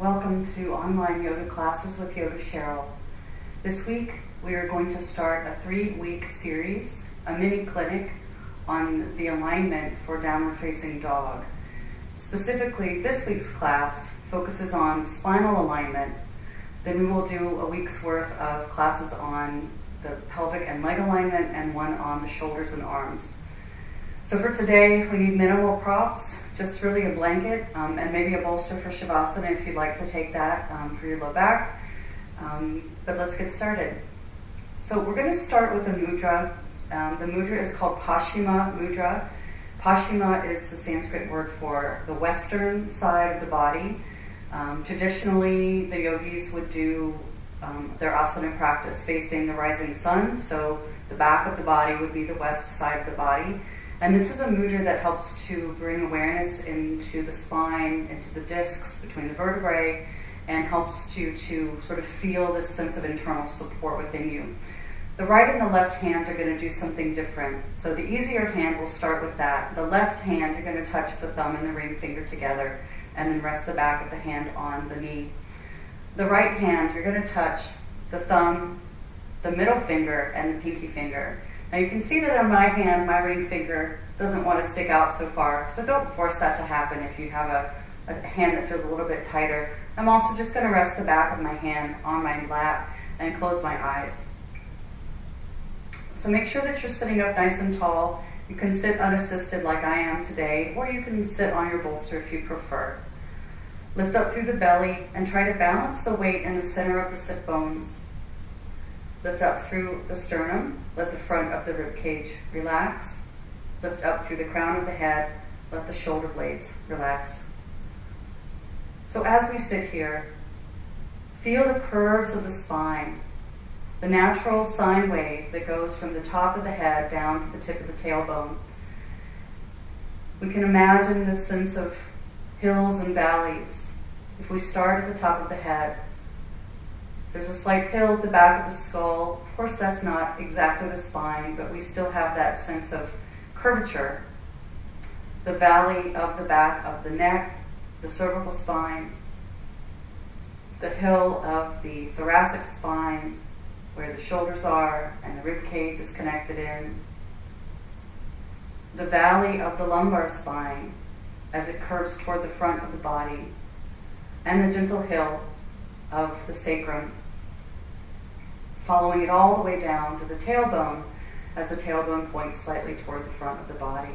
Welcome to online yoga classes with Yoga Cheryl. This week we are going to start a 3-week series, a mini clinic on the alignment for downward facing dog. Specifically, this week's class focuses on spinal alignment. Then we will do a week's worth of classes on the pelvic and leg alignment and one on the shoulders and arms. So for today, we need minimal props, just really a blanket and maybe a bolster for Shavasana if you'd like to take that for your low back. But let's get started. So we're going to start with a mudra. The mudra is called Paschima mudra. Paschima is the Sanskrit word for the western side of the body. Traditionally, the yogis would do their asana practice facing the rising sun, so the back of the body would be the west side of the body. And this is a mudra that helps to bring awareness into the spine, into the discs between the vertebrae, and helps you to sort of feel this sense of internal support within you. The right and the left hands are going to do something different. So the easier hand, we'll start with that. The left hand, you're going to touch the thumb and the ring finger together, and then rest the back of the hand on the knee. The right hand, you're going to touch the thumb, the middle finger, and the pinky finger. Now you can see that on my hand, my ring finger doesn't want to stick out so far, so don't force that to happen if you have a hand that feels a little bit tighter. I'm also just going to rest the back of my hand on my lap and close my eyes. So make sure that you're sitting up nice and tall. You can sit unassisted like I am today, or you can sit on your bolster if you prefer. Lift up through the belly and try to balance the weight in the center of the sit bones. Lift up through the sternum, let the front of the rib cage relax. Lift up through the crown of the head, let the shoulder blades relax. So as we sit here, feel the curves of the spine, the natural sine wave that goes from the top of the head down to the tip of the tailbone. We can imagine this sense of hills and valleys. If we start at the top of the head, there's a slight hill at the back of the skull. Of course, that's not exactly the spine, but we still have that sense of curvature. The valley of the back of the neck, the cervical spine, the hill of the thoracic spine, where the shoulders are and the rib cage is connected in. The valley of the lumbar spine as it curves toward the front of the body, and the gentle hill of the sacrum, following it all the way down to the tailbone as the tailbone points slightly toward the front of the body.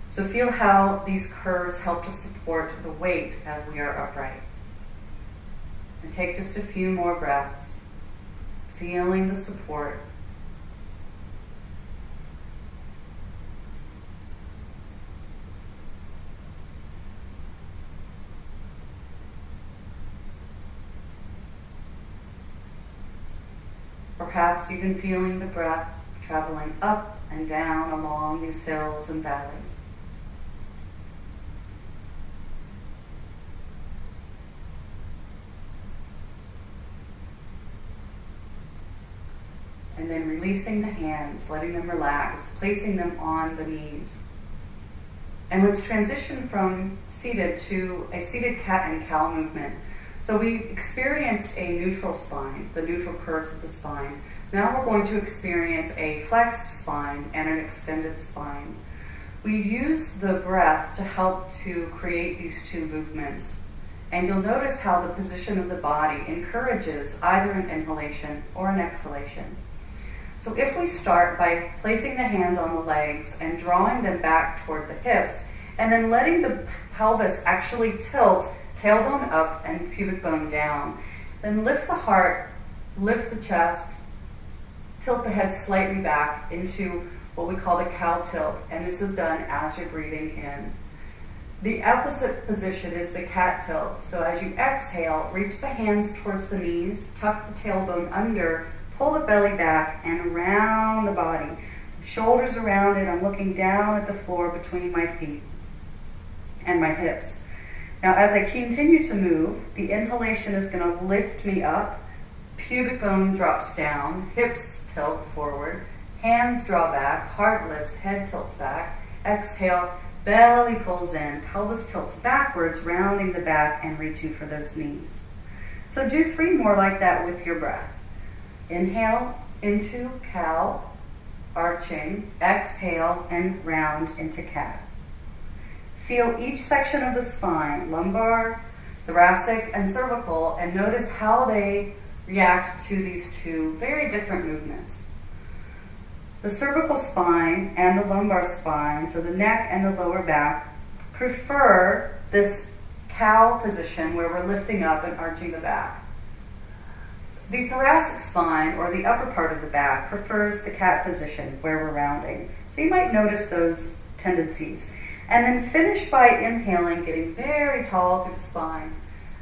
So feel how these curves help to support the weight as we are upright. And take just a few more breaths, feeling the support. Perhaps even feeling the breath traveling up and down along these hills and valleys. And then releasing the hands, letting them relax, placing them on the knees. And let's transition from seated to a seated cat and cow movement. So we experienced a neutral spine, the neutral curves of the spine. Now we're going to experience a flexed spine and an extended spine. We use the breath to help to create these two movements. And you'll notice how the position of the body encourages either an inhalation or an exhalation. So if we start by placing the hands on the legs and drawing them back toward the hips, and then letting the pelvis actually tilt, tailbone up and pubic bone down. Then lift the heart, lift the chest, tilt the head slightly back into what we call the cow tilt, and this is done as you're breathing in. The opposite position is the cat tilt. So as you exhale, reach the hands towards the knees, tuck the tailbone under, pull the belly back and around the body. Shoulders around it, I'm looking down at the floor between my feet and my hips. Now, as I continue to move, the inhalation is going to lift me up, pubic bone drops down, hips tilt forward, hands draw back, heart lifts, head tilts back. Exhale, Belly pulls in, pelvis tilts backwards, rounding the back and reaching for those knees. So do 3 more like that with your breath. Inhale into cow, arching, exhale and round into cat. Feel each section of the spine, lumbar, thoracic, and cervical, and notice how they react to these 2 very different movements. The cervical spine and the lumbar spine, so the neck and the lower back, prefer this cow position where we're lifting up and arching the back. The thoracic spine, or the upper part of the back, prefers the cat position where we're rounding. So you might notice those tendencies. And then finish by inhaling, getting very tall through the spine.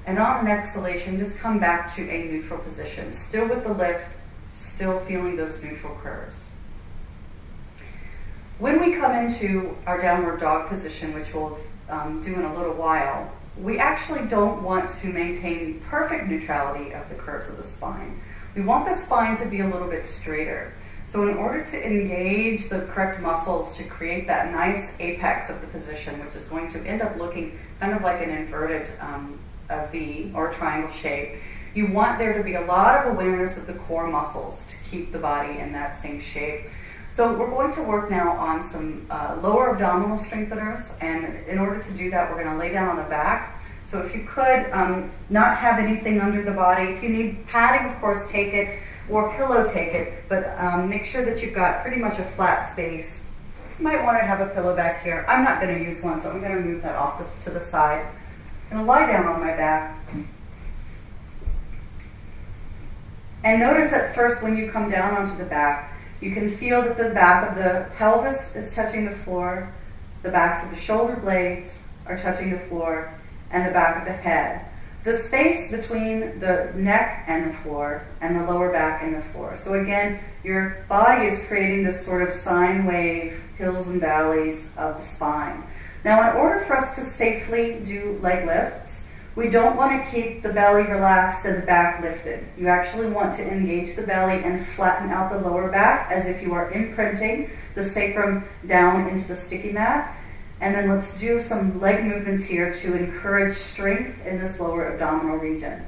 And on an exhalation, just come back to a neutral position, still with the lift, still feeling those neutral curves. When we come into our downward dog position, which we'll do in a little while, we actually don't want to maintain perfect neutrality of the curves of the spine. We want the spine to be a little bit straighter. So in order to engage the correct muscles to create that nice apex of the position, which is going to end up looking kind of like an inverted V or triangle shape, you want there to be a lot of awareness of the core muscles to keep the body in that same shape. So we're going to work now on some lower abdominal strengtheners, and in order to do that, we're going to lay down on the back. So if you could not have anything under the body, if you need padding, of course, take it, or pillow, take it, but make sure that you've got pretty much a flat space. You might want to have a pillow back here. I'm not going to use one, so I'm going to move that off to the side. I'm going to lie down on my back. And notice at first when you come down onto the back, you can feel that the back of the pelvis is touching the floor, the backs of the shoulder blades are touching the floor, and the back of the head. The space between the neck and the floor, and the lower back and the floor. So again, your body is creating this sort of sine wave, hills and valleys of the spine. Now, in order for us to safely do leg lifts, we don't want to keep the belly relaxed and the back lifted. You actually want to engage the belly and flatten out the lower back as if you are imprinting the sacrum down into the sticky mat. And then let's do some leg movements here to encourage strength in this lower abdominal region.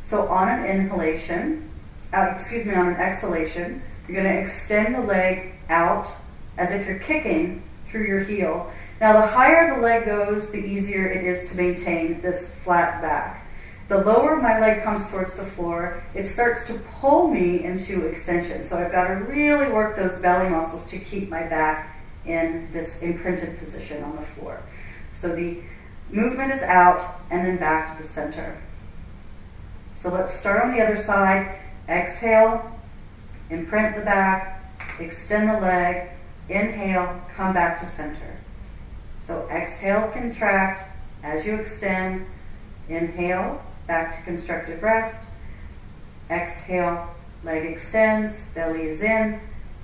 So on an inhalation, on an exhalation, you're going to extend the leg out as if you're kicking through your heel. Now the higher the leg goes, the easier it is to maintain this flat back. The lower my leg comes towards the floor, it starts to pull me into extension. So I've got to really work those belly muscles to keep my back in this imprinted position on the floor. So the movement is out and then back to the center. So let's start on the other side. Exhale, imprint the back, extend the leg, inhale, come back to center. So exhale, contract as you extend, inhale, back to constructive rest, exhale, leg extends, belly is in,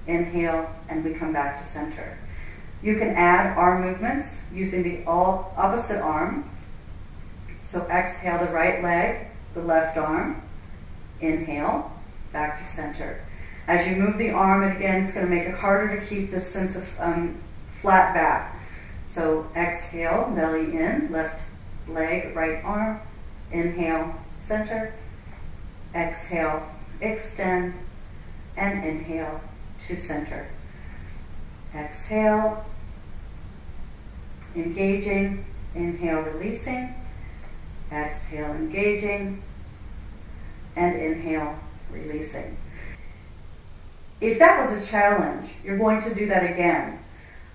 inhale, and we come back to center. You can add arm movements using the opposite arm. So exhale the right leg, the left arm, inhale, back to center. As you move the arm, and again, it's going to make it harder to keep this sense of flat back. So exhale, belly in, left leg, right arm, inhale, center, exhale, extend, and inhale to center. Exhale, engaging, inhale, releasing, exhale, engaging, and inhale, releasing. If that was a challenge, you're going to do that again.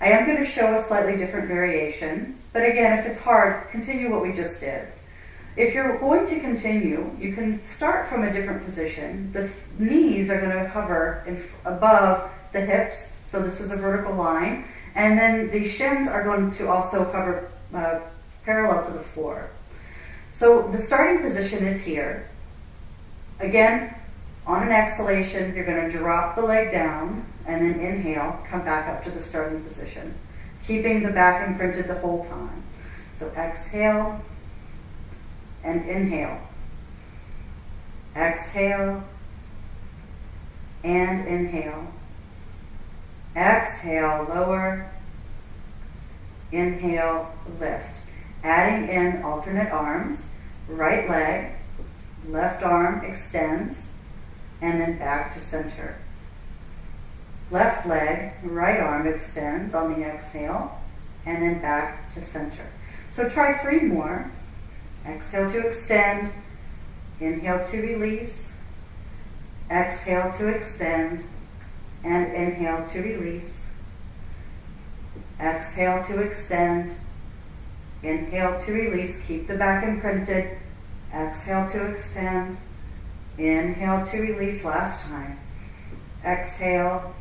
I am going to show a slightly different variation, but again, if it's hard, continue what we just did. If you're going to continue, you can start from a different position. The knees are going to hover above the hips, so this is a vertical line, and then the shins are going to also hover parallel to the floor. So the starting position is here. Again, on an exhalation, you're going to drop the leg down, and then inhale, come back up to the starting position, keeping the back imprinted the whole time. So exhale and inhale. Exhale and inhale. Exhale, lower. inhale, lift. Adding in alternate arms, right leg, left arm extends, and then back to center. Left leg, right arm extends on the exhale, and then back to center. So try 3 more. Exhale to extend, inhale to release, exhale to extend, and inhale to release. Exhale to extend, inhale to release, keep the back imprinted. Exhale to extend, inhale to release, last time. Exhale,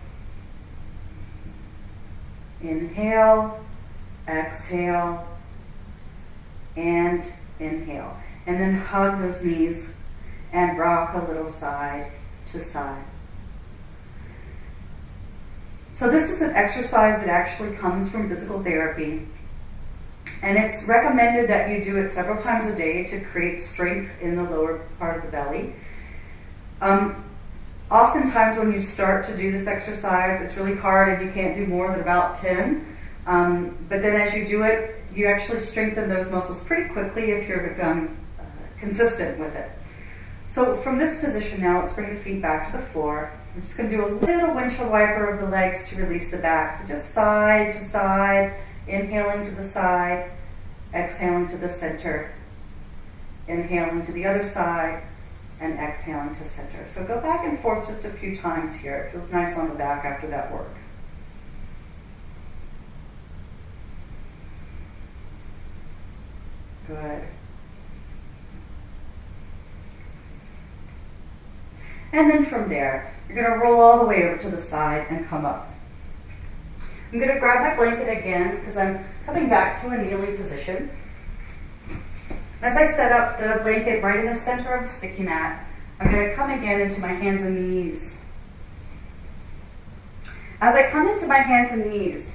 inhale, exhale, and inhale. And then hug those knees and rock a little side to side. So this is an exercise that actually comes from physical therapy. And it's recommended that you do it several times a day to create strength in the lower part of the belly. Oftentimes when you start to do this exercise, it's really hard and you can't do more than about 10. But then as you do it, you actually strengthen those muscles pretty quickly if you're consistent with it. So from this position now, let's bring the feet back to the floor. I'm just going to do a little windshield wiper of the legs to release the back. So just side to side, inhaling to the side, exhaling to the center, inhaling to the other side, and exhaling to center. So go back and forth just a few times here. It feels nice on the back after that work. Good. And then from there, you're going to roll all the way over to the side and come up. I'm going to grab my blanket again because I'm coming back to a kneeling position. As I set up the blanket right in the center of the sticky mat, I'm going to come again into my hands and knees. As I come into my hands and knees,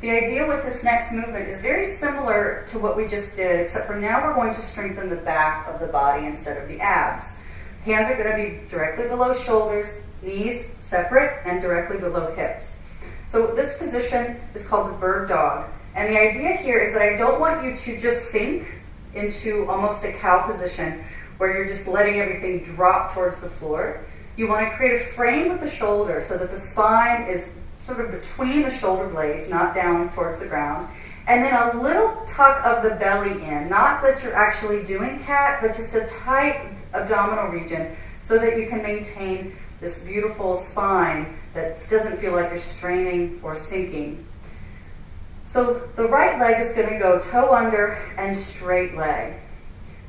the idea with this next movement is very similar to what we just did, except for now we're going to strengthen the back of the body instead of the abs. Hands are going to be directly below shoulders, knees separate, and directly below hips. So this position is called the bird dog. And the idea here is that I don't want you to just sink into almost a cow position where you're just letting everything drop towards the floor. You want to create a frame with the shoulder so that the spine is sort of between the shoulder blades, not down towards the ground. And then a little tuck of the belly in. Not that you're actually doing cat, but just a tight abdominal region so that you can maintain this beautiful spine that doesn't feel like you're straining or sinking. So the right leg is going to go toe under and straight leg.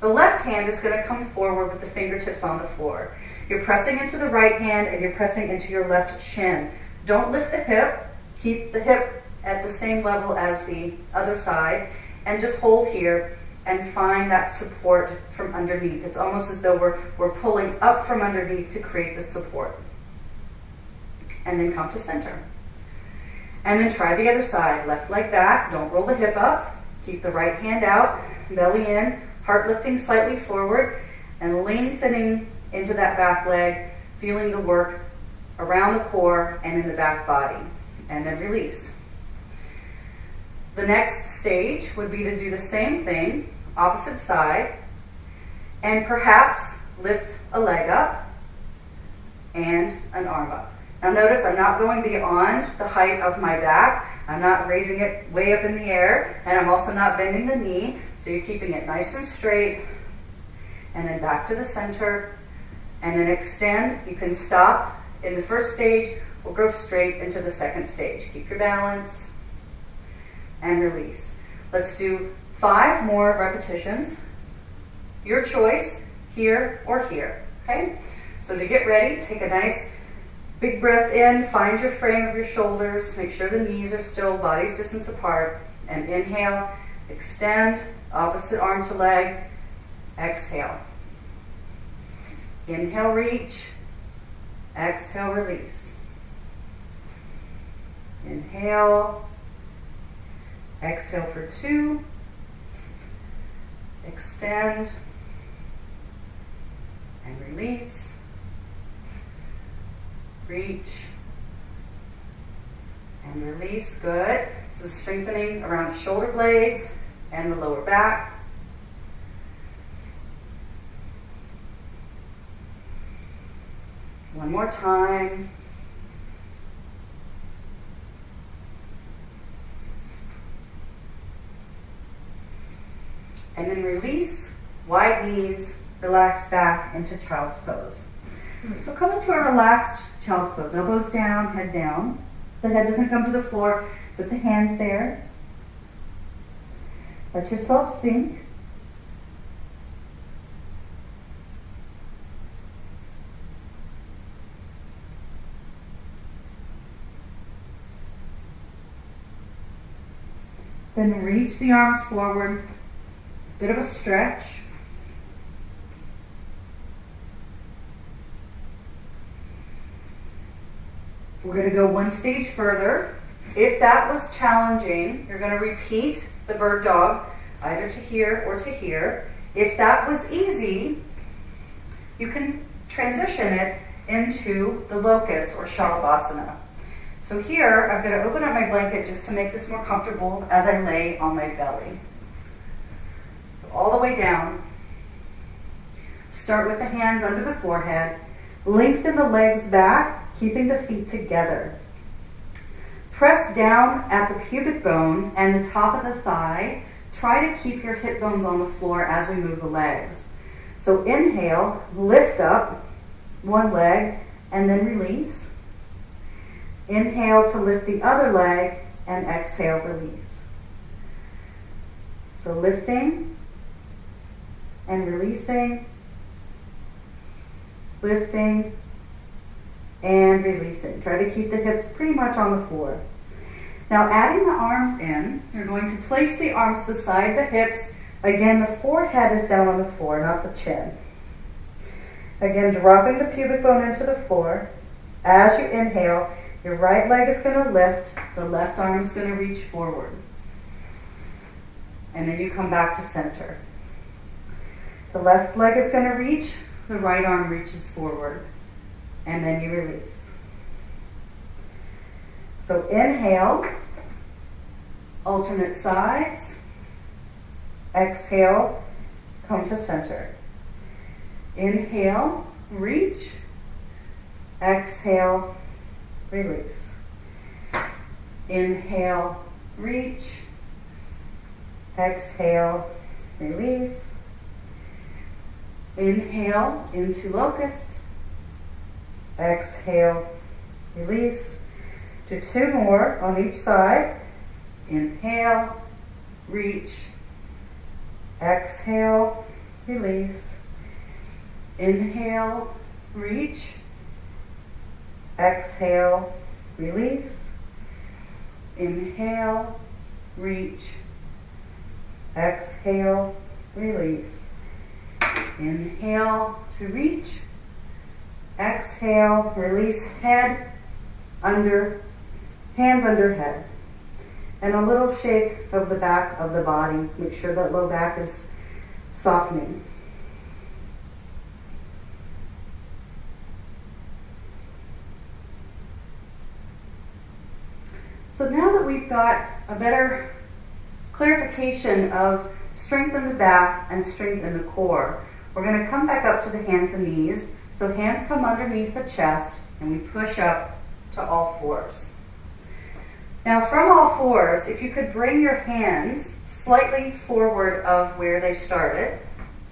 The left hand is going to come forward with the fingertips on the floor. You're pressing into the right hand and you're pressing into your left shin. Don't lift the hip. Keep the hip at the same level as the other side and just hold here and find that support from underneath. It's almost as though we're pulling up from underneath to create the support. And then come to center. And then try the other side. Left leg back, don't roll the hip up. Keep the right hand out, belly in, heart lifting slightly forward, and lengthening into that back leg, feeling the work around the core and in the back body. And then release. The next stage would be to do the same thing, opposite side, and perhaps lift a leg up and an arm up. Now notice I'm not going beyond the height of my back. I'm not raising it way up in the air, and I'm also not bending the knee, so you're keeping it nice and straight. And then back to the center, and then extend. You can stop in the first stage or go straight into the second stage. Keep your balance and release. Let's do 5 more repetitions. Your choice, here or here, okay? So to get ready, take a nice big breath in, find your frame of your shoulders, make sure the knees are still, body's distance apart, and inhale, extend, opposite arm to leg, exhale. Inhale, reach, exhale, release. Inhale, exhale for 2, extend, and release. Reach and release. Good. This is strengthening around the shoulder blades and the lower back. One more time. And then release, wide knees, relax back into child's pose. So come into a relaxed child's pose. Elbows down, head down. The head doesn't come to the floor. Put the hands there. Let yourself sink. Then reach the arms forward. Bit of a stretch. We're going to go one stage further. If that was challenging, you're going to repeat the bird dog, either to here or to here. If that was easy, you can transition it into the locust or shalabhasana. So here, I'm going to open up my blanket just to make this more comfortable as I lay on my belly. So all the way down. Start with the hands under the forehead. Lengthen the legs back, keeping the feet together. Press down at the pubic bone and the top of the thigh. Try to keep your hip bones on the floor as we move the legs. So inhale, lift up one leg, and then release. Inhale to lift the other leg, and exhale, release. So lifting and releasing, lifting and releasing. Try to keep the hips pretty much on the floor. Now adding the arms in, you're going to place the arms beside the hips. Again, the forehead is down on the floor, not the chin. Again, dropping the pubic bone into the floor. As you inhale, your right leg is going to lift, the left arm is going to reach forward. And then you come back to center. The left leg is going to reach, the right arm reaches forward, and then you release. So inhale, alternate sides. Exhale, come to center. Inhale, reach. Exhale, release. Inhale, reach. Exhale, release. Inhale into locust. Exhale, release. Do two more on each side. Inhale, reach. Exhale, release. Inhale, reach. Exhale, release. Inhale, reach. Exhale, release. Inhale to reach. Exhale, release, head under, hands under head. And a little shake of the back of the body. Make sure that low back is softening. So now that we've got a better clarification of strength in the back and strength in the core, we're going to come back up to the hands and knees. So hands come underneath the chest and we push up to all fours. Now from all fours, if you could bring your hands slightly forward of where they started,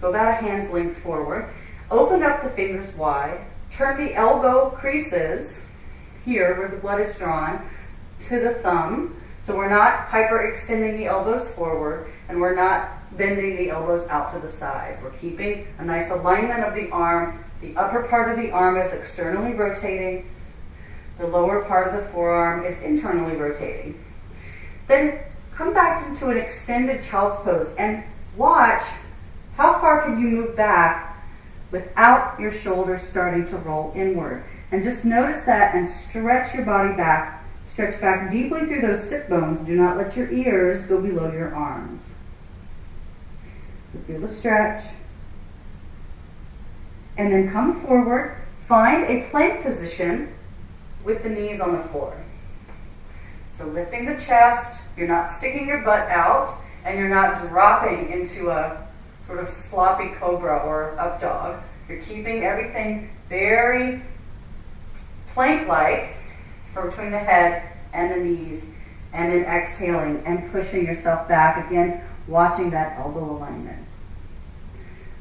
so about a hand's length forward, open up the fingers wide, turn the elbow creases here where the blood is drawn to the thumb, so we're not hyperextending the elbows forward and we're not bending the elbows out to the sides. We're keeping a nice alignment of the arm. The upper part of the arm is externally rotating. The lower part of the forearm is internally rotating. Then come back into an extended child's pose and watch how far can you move back without your shoulders starting to roll inward. And just notice that and stretch your body back. Stretch back deeply through those sit bones. Do not let your ears go below your arms. Feel the stretch. And then come forward. Find a plank position with the knees on the floor. So lifting the chest, you're not sticking your butt out, and you're not dropping into a sort of sloppy cobra or up dog. You're keeping everything very plank-like from between the head and the knees, and then exhaling and pushing yourself back. Again, watching that elbow alignment.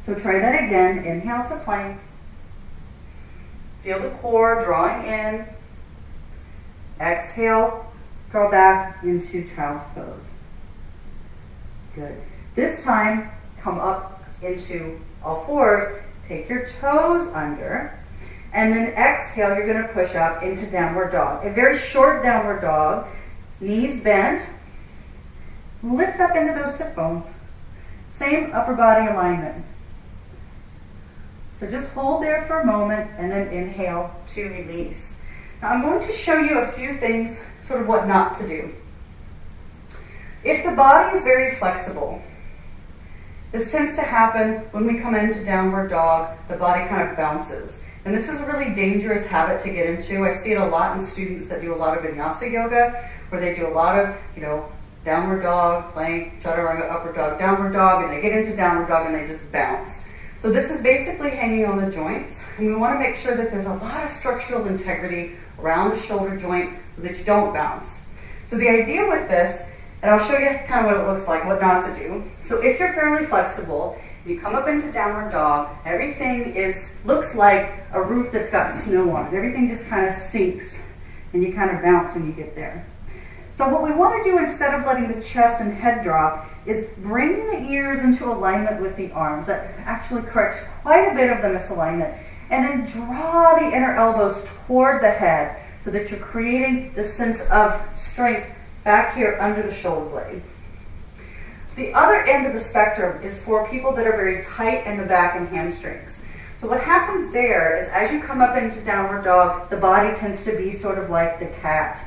So try that again. Inhale to plank. Feel the core drawing in. Exhale, draw back into child's pose. Good. This time, come up into all fours. Take your toes under. And then exhale, you're going to push up into downward dog. A very short downward dog. Knees bent. Lift up into those sit bones. Same upper body alignment. So just hold there for a moment and then inhale to release. Now I'm going to show you a few things, sort of what not to do. If the body is very flexible, this tends to happen when we come into downward dog, the body kind of bounces. And this is a really dangerous habit to get into. I see it a lot in students that do a lot of vinyasa yoga, where they do a lot of, downward dog, plank, chaturanga, upward dog, downward dog, and they get into downward dog and they just bounce. So this is basically hanging on the joints, and we want to make sure that there's a lot of structural integrity around the shoulder joint so that you don't bounce. So the idea with this, and I'll show you kind of what it looks like, what not to do. So if you're fairly flexible, you come up into downward dog, everything looks like a roof that's got snow on it. Everything just kind of sinks, and you kind of bounce when you get there. So what we want to do instead of letting the chest and head drop is bring the ears into alignment with the arms. That actually corrects quite a bit of the misalignment. And then draw the inner elbows toward the head so that you're creating this sense of strength back here under the shoulder blade. The other end of the spectrum is for people that are very tight in the back and hamstrings. So what happens there is as you come up into downward dog, the body tends to be sort of like the cat.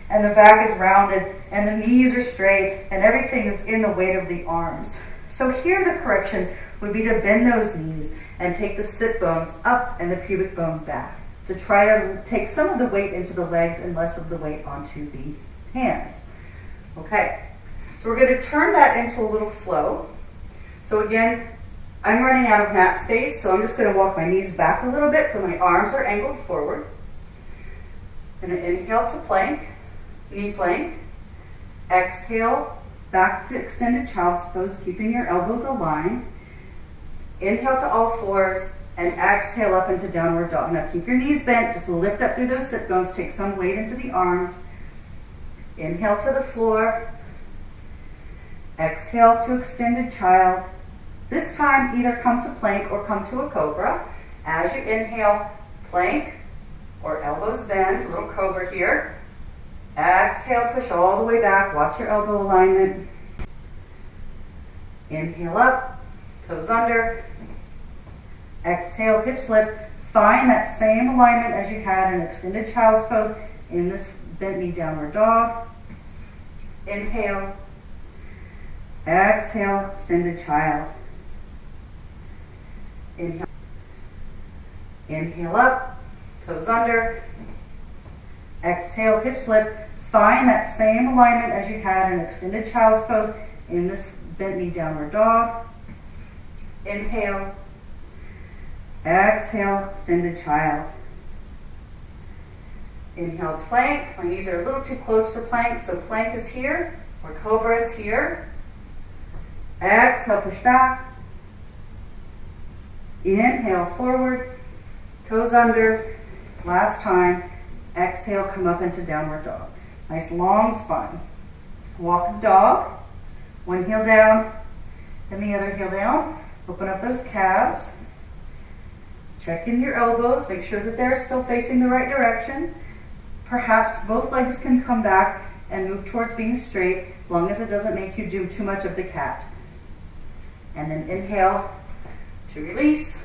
And the back is rounded, and the knees are straight, and everything is in the weight of the arms. So here the correction would be to bend those knees and take the sit bones up and the pubic bone back to try to take some of the weight into the legs and less of the weight onto the hands. Okay, so we're going to turn that into a little flow. So again, I'm running out of mat space, so I'm just going to walk my knees back a little bit so my arms are angled forward. And inhale to plank. Knee plank. Exhale, back to extended child's pose, keeping your elbows aligned. Inhale to all fours, and exhale up into downward dog. Now keep your knees bent, just lift up through those sit bones, take some weight into the arms. Inhale to the floor. Exhale to extended child. This time, either come to plank or come to a cobra. As you inhale, plank or elbows bend, a little cobra here. Exhale, push all the way back. Watch your elbow alignment. Inhale up, toes under. Exhale, hips lift. Find that same alignment as you had in extended child's pose in this bent knee downward dog. Inhale. Exhale, extended child. Inhale. Inhale up, toes under. Exhale, hips lift. Find that same alignment as you had in extended child's pose in this bent knee downward dog. Inhale. Exhale, extended child. Inhale, plank. My knees are a little too close for plank, so plank is here, or cobra is here. Exhale, push back. Inhale, forward. Toes under. Last time. Exhale, come up into downward dog. Nice long spine. Walk the dog. One heel down and the other heel down. Open up those calves. Check in your elbows. Make sure that they're still facing the right direction. Perhaps both legs can come back and move towards being straight, as long as it doesn't make you do too much of the cat. And then inhale to release.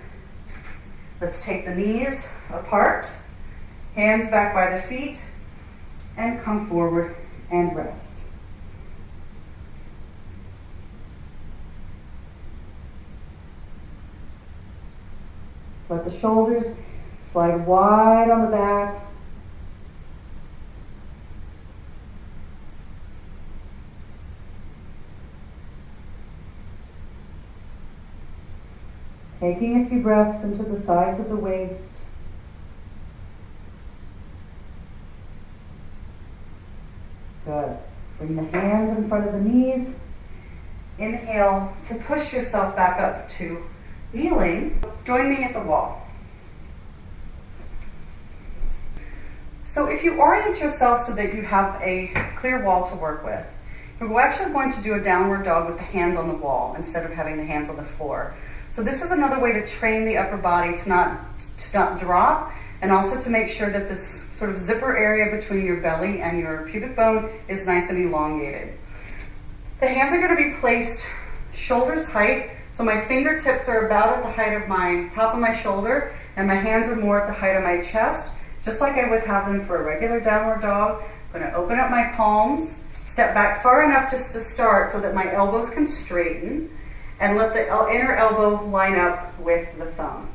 Let's take the knees apart. Hands back by the feet, and come forward and rest. Let the shoulders slide wide on the back. Taking a few breaths into the sides of the waist. Good. Bring the hands in front of the knees. Inhale to push yourself back up to kneeling. Join me at the wall. So if you orient yourself so that you have a clear wall to work with, we're actually going to do a downward dog with the hands on the wall instead of having the hands on the floor. So this is another way to train the upper body to not drop, and also to make sure that this sort of zipper area between your belly and your pubic bone is nice and elongated. The hands are going to be placed shoulders height, so my fingertips are about at the height of my top of my shoulder, and my hands are more at the height of my chest, just like I would have them for a regular downward dog. I'm going to open up my palms, step back far enough just to start so that my elbows can straighten, and let the inner elbow line up with the thumb.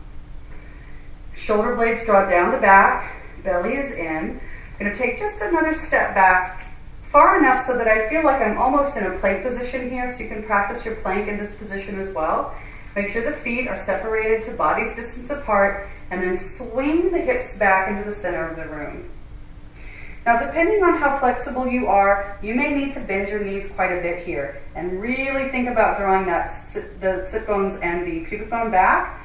Shoulder blades draw down the back, belly is in. I'm going to take just another step back, far enough so that I feel like I'm almost in a plank position here, so you can practice your plank in this position as well. Make sure the feet are separated to body's distance apart, and then swing the hips back into the center of the room. Now, depending on how flexible you are, you may need to bend your knees quite a bit here, and really think about drawing the sit bones and the pubic bone back.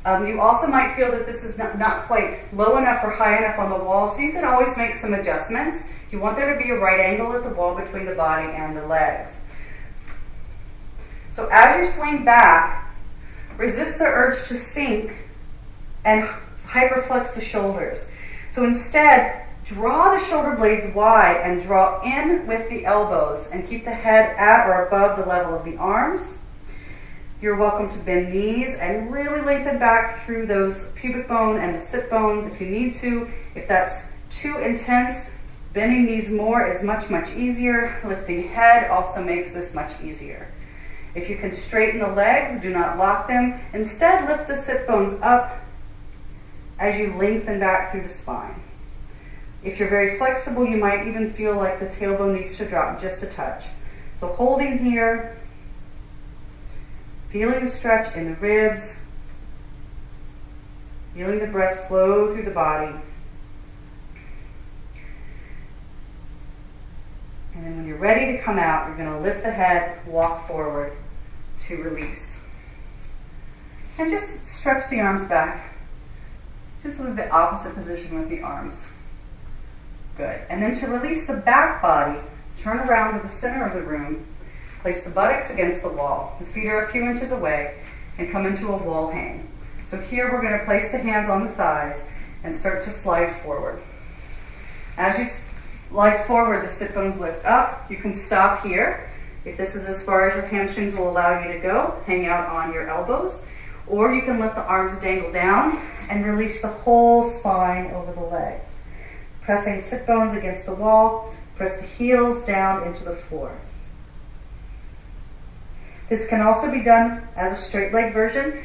You also might feel that this is not quite low enough or high enough on the wall, so you can always make some adjustments. You want there to be a right angle at the wall between the body and the legs. So as you swing back, resist the urge to sink and hyperflex the shoulders. So instead, draw the shoulder blades wide and draw in with the elbows, and keep the head at or above the level of the arms. You're welcome to bend knees and really lengthen back through those pubic bone and the sit bones if you need to. If that's too intense, bending knees more is much, much easier. Lifting head also makes this much easier. If you can straighten the legs, do not lock them. Instead, lift the sit bones up as you lengthen back through the spine. If you're very flexible, you might even feel like the tailbone needs to drop just a touch. So holding here, feeling the stretch in the ribs, feeling the breath flow through the body. And then when you're ready to come out, you're going to lift the head, walk forward to release. And just stretch the arms back. Just with the opposite position with the arms. Good. And then to release the back body, turn around to the center of the room, place the buttocks against the wall. The feet are a few inches away, and come into a wall hang. So here we're going to place the hands on the thighs and start to slide forward. As you slide forward, the sit bones lift up. You can stop here. If this is as far as your hamstrings will allow you to go, hang out on your elbows. Or you can let the arms dangle down and release the whole spine over the legs. Pressing sit bones against the wall, press the heels down into the floor. This can also be done as a straight leg version.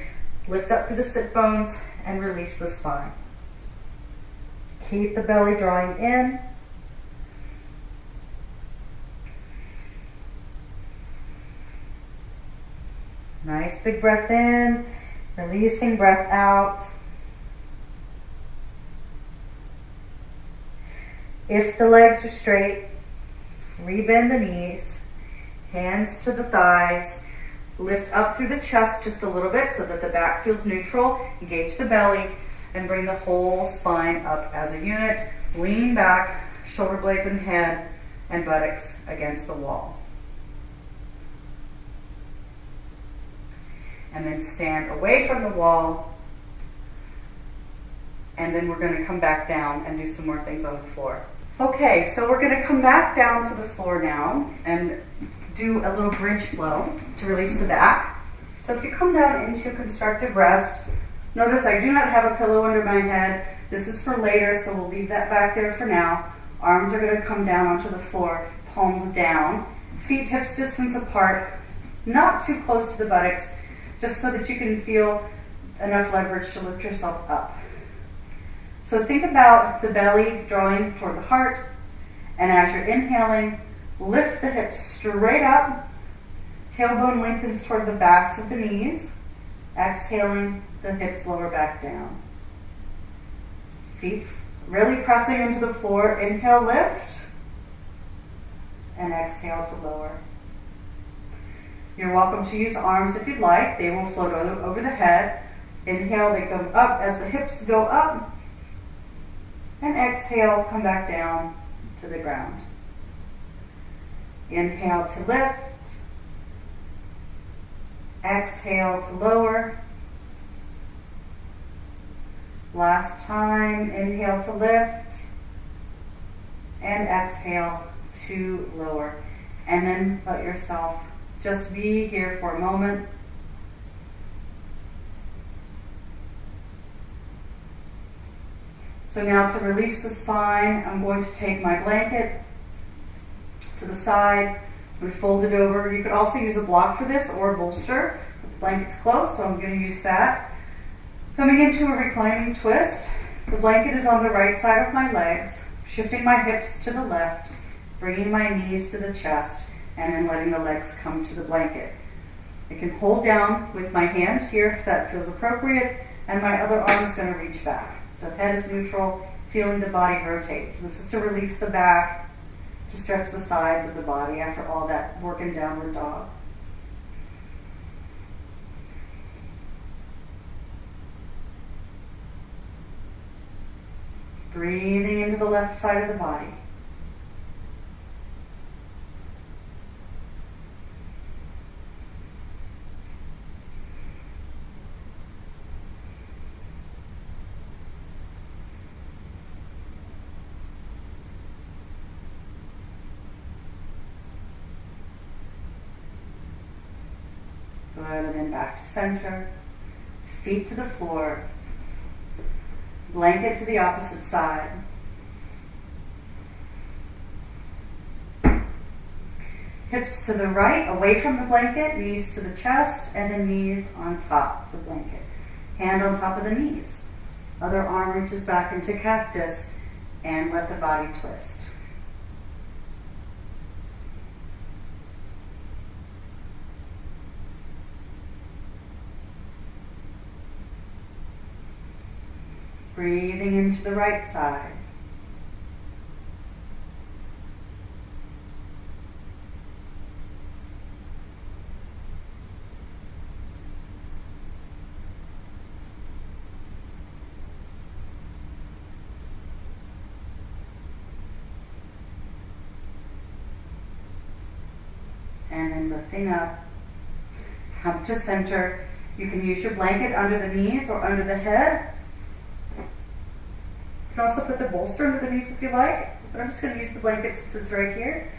Lift up through the sit bones and release the spine. Keep the belly drawing in. Nice big breath in, releasing breath out. If the legs are straight, rebend the knees, hands to the thighs, lift up through the chest just a little bit so that the back feels neutral, engage the belly, and bring the whole spine up as a unit. Lean back, shoulder blades and head, and buttocks against the wall. And then stand away from the wall, and then we're going to come back down and do some more things on the floor. Okay, so we're going to come back down to the floor now and do a little bridge flow to release the back. So if you come down into constructive rest, notice I do not have a pillow under my head. This is for later, so we'll leave that back there for now. Arms are going to come down onto the floor, palms down, feet hips distance apart, not too close to the buttocks, just so that you can feel enough leverage to lift yourself up. So think about the belly drawing toward the heart, and as you're inhaling, lift the hips straight up, tailbone lengthens toward the backs of the knees. Exhaling, the hips lower back down. Feet really pressing into the floor. Inhale, lift. And exhale to lower. You're welcome to use arms if you'd like. They will float over the head. Inhale, they come up as the hips go up. And exhale, come back down to the ground. Inhale to lift. Exhale to lower. Last time, inhale to lift. And exhale to lower. And then let yourself just be here for a moment. So now to release the spine, I'm going to take my blanket to the side. I'm going to fold it over. You could also use a block for this or a bolster. But the blanket's close, so I'm going to use that. Coming into a reclining twist. The blanket is on the right side of my legs, shifting my hips to the left, bringing my knees to the chest, and then letting the legs come to the blanket. I can hold down with my hand here if that feels appropriate, and my other arm is going to reach back. So head is neutral, feeling the body rotate. So this is to release the back, to stretch the sides of the body after all that work in downward dog. Breathing into the left side of the body. Good, and then back to center. Feet to the floor. Blanket to the opposite side. Hips to the right, away from the blanket, knees to the chest, and the knees on top of the blanket. Hand on top of the knees. Other arm reaches back into cactus, and let the body twist. Breathing into the right side. And then lifting up, come to center. You can use your blanket under the knees or under the head. You can also put the bolster under the knees if you like, but I'm just going to use the blanket since it's right here.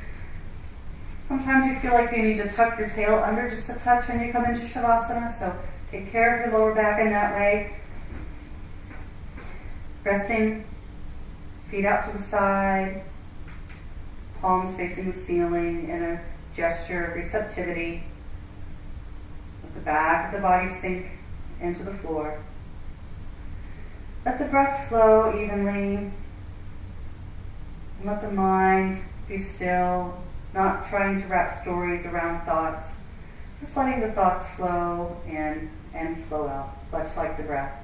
Sometimes you feel like you need to tuck your tail under just a touch when you come into Shavasana, so take care of your lower back in that way. Resting, feet out to the side, palms facing the ceiling in a gesture of receptivity. Let the back of the body sink into the floor. Let the breath flow evenly, and let the mind be still, not trying to wrap stories around thoughts, just letting the thoughts flow in and flow out, much like the breath.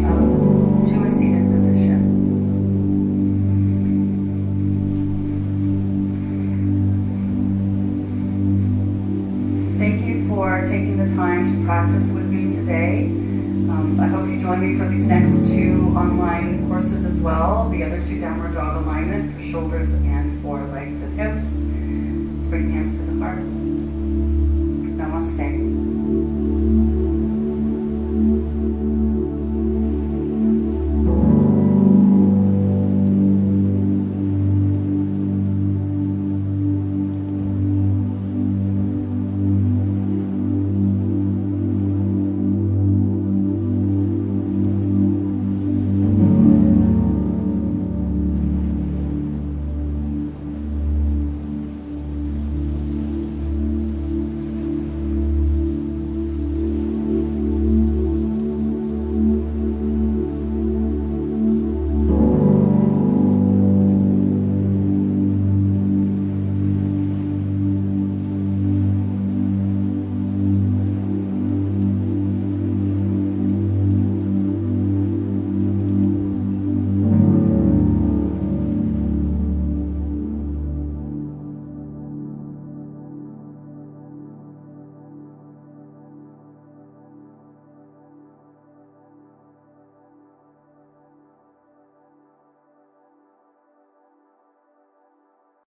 coming up to a seated position. Thank you for taking the time to practice with me today. I hope you join me for these next 2 online courses as well. The other 2 downward dog alignment for shoulders and for legs and hips. Let's bring hands to the heart. Namaste.